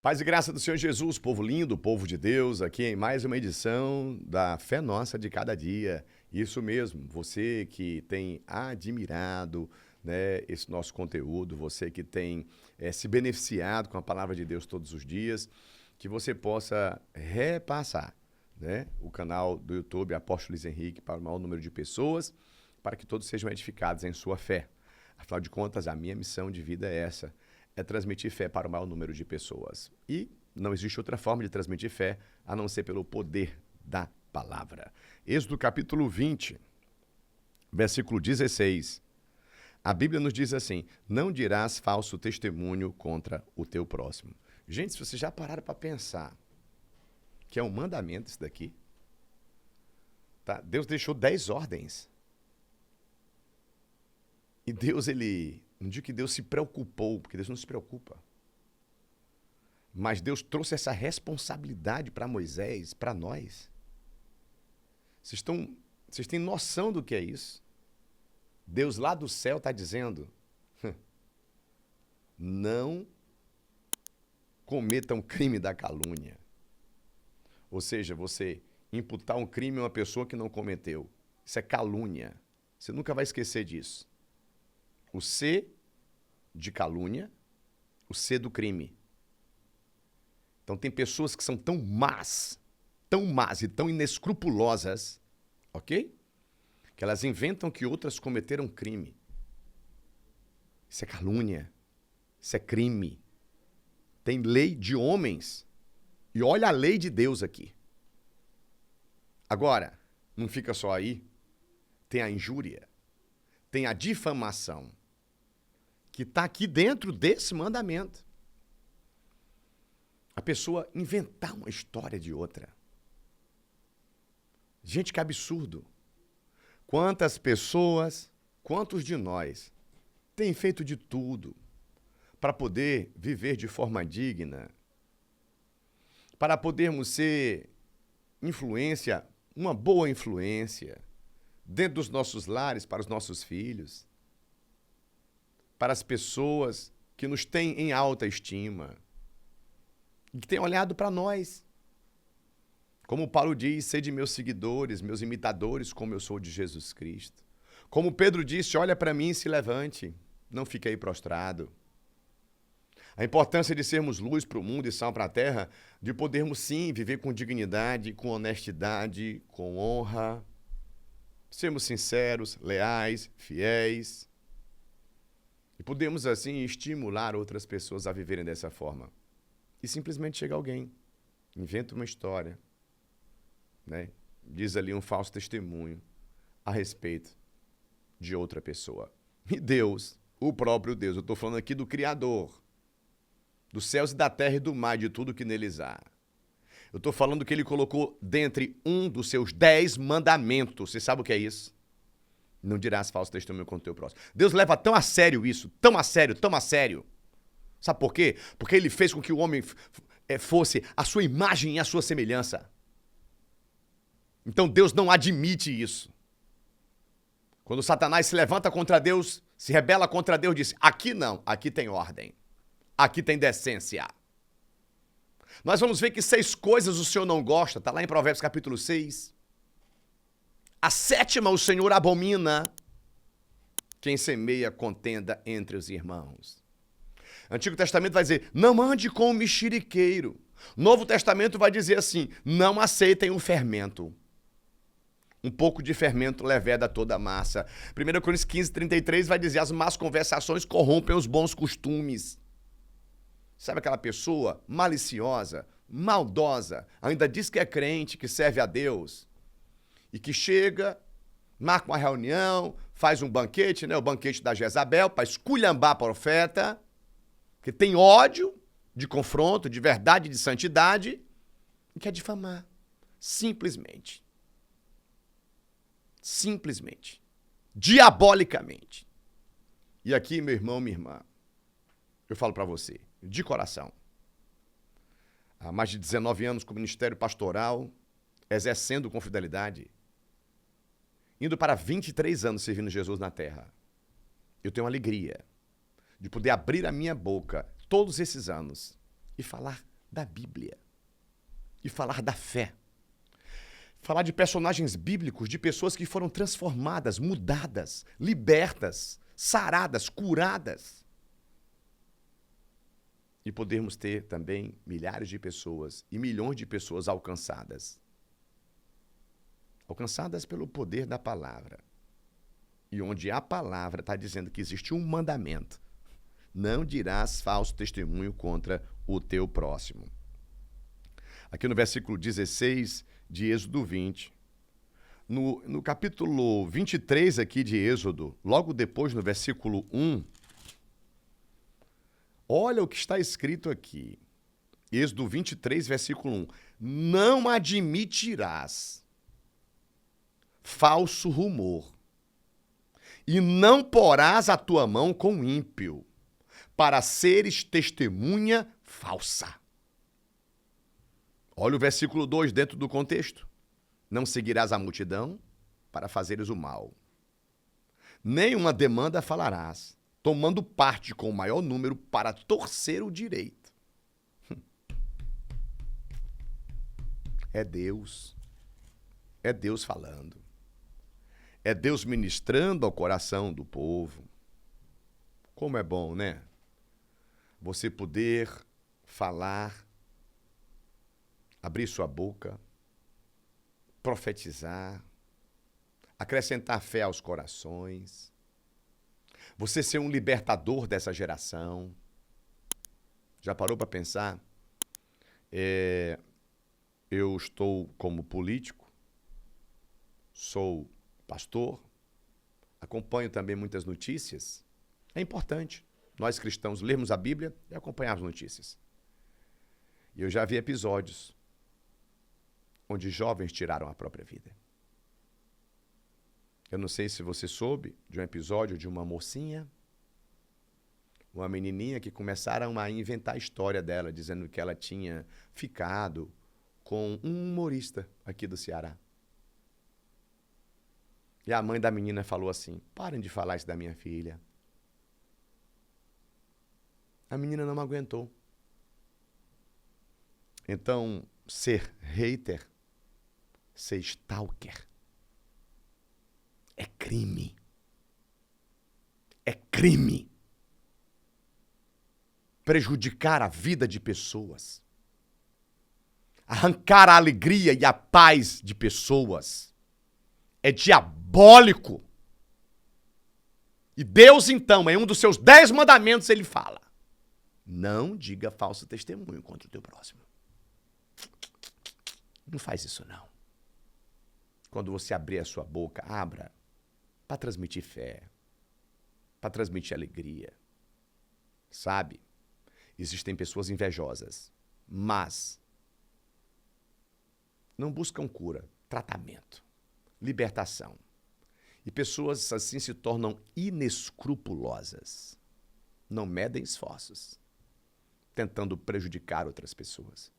Paz e graça do Senhor Jesus, povo lindo, povo de Deus, aqui em mais uma edição da Fé Nossa de Cada Dia. Isso mesmo, você que tem admirado, né, esse nosso conteúdo, você que tem se beneficiado com a palavra de Deus todos os dias, que você possa repassar, né, o canal do YouTube Apóstolo Luiz Henrique para o maior número de pessoas, para que todos sejam edificados em sua fé. Afinal de contas, a minha missão de vida é essa. É transmitir fé para o maior número de pessoas. E não existe outra forma de transmitir fé a não ser pelo poder da palavra. Êxodo capítulo 20, versículo 16. A Bíblia nos diz assim: não dirás falso testemunho contra o teu próximo. Gente, se vocês já pararam para pensar que é um mandamento isso daqui, tá? Deus deixou 10 ordens. E Deus, não digo que Deus se preocupou, porque Deus não se preocupa. Mas Deus trouxe essa responsabilidade para Moisés, para nós. Vocês têm noção do que é isso? Deus lá do céu está dizendo: não cometam crime da calúnia. Ou seja, você imputar um crime a uma pessoa que não cometeu. Isso é calúnia. Você nunca vai esquecer disso. O C de calúnia, o C do crime. Então tem pessoas que são tão más e tão inescrupulosas, ok? Que elas inventam que outras cometeram crime. Isso é calúnia, isso é crime. Tem lei de homens e olha a lei de Deus aqui. Agora, não fica só aí, tem a injúria, tem a difamação, que está aqui dentro desse mandamento. A pessoa inventar uma história de outra. Gente, que absurdo. Quantas pessoas, quantos de nós têm feito de tudo para poder viver de forma digna, para podermos ser influência, uma boa influência, dentro dos nossos lares, para os nossos filhos, para as pessoas que nos têm em alta estima e que têm olhado para nós. Como Paulo diz: sede meus seguidores, meus imitadores, como eu sou de Jesus Cristo. Como Pedro disse: olha para mim e se levante, não fique aí prostrado. A importância de sermos luz para o mundo e sal para a terra, de podermos sim viver com dignidade, com honestidade, com honra, sermos sinceros, leais, fiéis. E podemos, assim, estimular outras pessoas a viverem dessa forma. E simplesmente chega alguém, inventa uma história, né? Diz ali um falso testemunho a respeito de outra pessoa. E Deus, o próprio Deus, eu estou falando aqui do Criador, dos céus e da terra e do mar, de tudo que neles há. Eu estou falando que ele colocou dentre um dos seus 10 mandamentos. Você sabe o que é isso? Não dirás falso testemunho contra o teu próximo. Deus leva tão a sério isso, tão a sério, tão a sério. Sabe por quê? Porque ele fez com que o homem fosse a sua imagem e a sua semelhança. Então Deus não admite isso. Quando Satanás se levanta contra Deus, se rebela contra Deus, diz: aqui não, aqui tem ordem, aqui tem decência. Nós vamos ver que 6 coisas o Senhor não gosta, está lá em Provérbios capítulo 6. A 7ª o Senhor abomina: quem semeia contenda entre os irmãos. Antigo Testamento vai dizer: não ande com o mexeriqueiro. Novo Testamento vai dizer assim: não aceitem o fermento. Um pouco de fermento leveda toda a massa. 1 Coríntios 15:33 vai dizer: as más conversações corrompem os bons costumes. Sabe aquela pessoa maliciosa, maldosa, ainda diz que é crente, que serve a Deus, e que chega, marca uma reunião, faz um banquete, né, o banquete da Jezabel, para esculhambar a profeta, que tem ódio de confronto, de verdade, de santidade, e quer difamar. Simplesmente. Simplesmente. Diabolicamente. E aqui, meu irmão, minha irmã, eu falo para você, de coração, há mais de 19 anos com o ministério pastoral, exercendo com fidelidade, indo para 23 anos servindo Jesus na terra. Eu tenho alegria de poder abrir a minha boca todos esses anos e falar da Bíblia e falar da fé. Falar de personagens bíblicos, de pessoas que foram transformadas, mudadas, libertas, saradas, curadas. E podermos ter também milhares de pessoas e milhões de pessoas alcançadas. Alcançadas pelo poder da palavra. E onde a palavra está dizendo que existe um mandamento. Não dirás falso testemunho contra o teu próximo. Aqui no versículo 16 de Êxodo 20. No capítulo 23 aqui de Êxodo, logo depois no versículo 1, olha o que está escrito aqui. Êxodo 23, versículo 1. Não admitirás falso rumor, e não porás a tua mão com ímpio, para seres testemunha falsa. Olha o versículo 2 dentro do contexto. Não seguirás a multidão para fazeres o mal. Nem uma demanda falarás, tomando parte com o maior número para torcer o direito. É Deus. É Deus falando. É Deus ministrando ao coração do povo. Como é bom, né? Você poder falar, abrir sua boca, profetizar, acrescentar fé aos corações. Você ser um libertador dessa geração. Já parou para pensar? Eu estou como político, sou pastor, acompanho também muitas notícias. É importante nós cristãos lermos a Bíblia e acompanharmos notícias. E eu já vi episódios onde jovens tiraram a própria vida. Eu não sei se você soube de um episódio de uma mocinha, uma menininha que começaram a inventar a história dela, dizendo que ela tinha ficado com um humorista aqui do Ceará. E a mãe da menina falou assim: parem de falar isso da minha filha. A menina não aguentou. Então, ser hater, ser stalker, é crime. É crime. Prejudicar a vida de pessoas. Arrancar a alegria e a paz de pessoas. É diabólico. E Deus, então, em um dos seus 10 mandamentos, ele fala: não diga falso testemunho contra o teu próximo. Não faz isso, não. Quando você abrir a sua boca, abra para transmitir fé, para transmitir alegria. Sabe? Existem pessoas invejosas, mas não buscam cura, tratamento, libertação. E pessoas assim se tornam inescrupulosas. Não medem esforços, tentando prejudicar outras pessoas.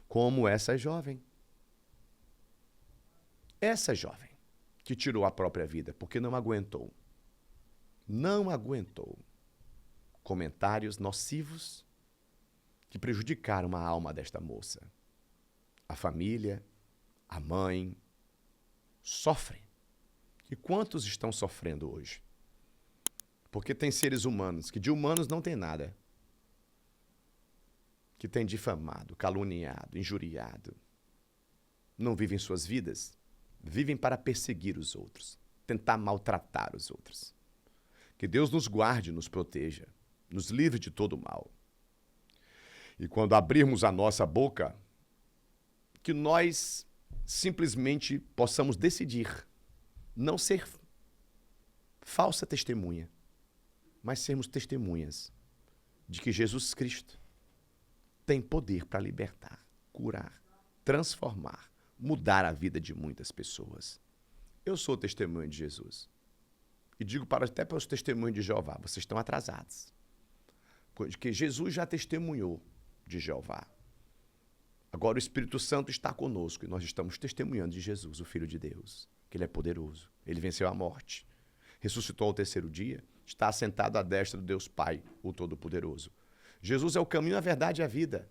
Como essa jovem. Essa jovem que tirou a própria vida porque não aguentou. Não aguentou comentários nocivos que prejudicaram a alma desta moça. A família, a mãe, sofrem. E quantos estão sofrendo hoje? Porque tem seres humanos que de humanos não tem nada. Que tem difamado, caluniado, injuriado. Não vivem suas vidas. Vivem para perseguir os outros. Tentar maltratar os outros. Que Deus nos guarde, nos proteja. Nos livre de todo mal. E quando abrirmos a nossa boca, que nós simplesmente possamos decidir não ser falsa testemunha, mas sermos testemunhas de que Jesus Cristo tem poder para libertar, curar, transformar, mudar a vida de muitas pessoas. Eu sou testemunha de Jesus. E digo até para os testemunhos de Jeová, vocês estão atrasados. Porque Jesus já testemunhou de Jeová. Agora o Espírito Santo está conosco e nós estamos testemunhando de Jesus, o Filho de Deus, que ele é poderoso. Ele venceu a morte, ressuscitou ao terceiro dia, está assentado à destra do Deus Pai, o Todo-Poderoso. Jesus é o caminho, a verdade e a vida.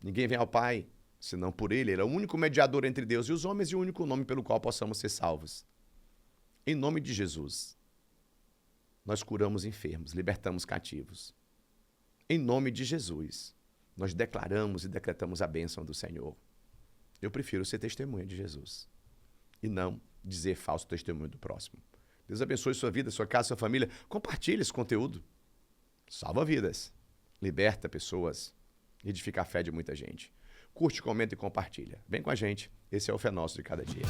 Ninguém vem ao Pai senão por Ele. Ele é o único mediador entre Deus e os homens e o único nome pelo qual possamos ser salvos. Em nome de Jesus, nós curamos enfermos, libertamos cativos. Em nome de Jesus, nós declaramos e decretamos a bênção do Senhor. Eu prefiro ser testemunha de Jesus e não dizer falso testemunho do próximo. Deus abençoe sua vida, sua casa, sua família. Compartilhe esse conteúdo. Salva vidas, liberta pessoas, edifica a fé de muita gente. Curte, comenta e compartilha. Vem com a gente. Esse é o Fé Nosso de Cada Dia.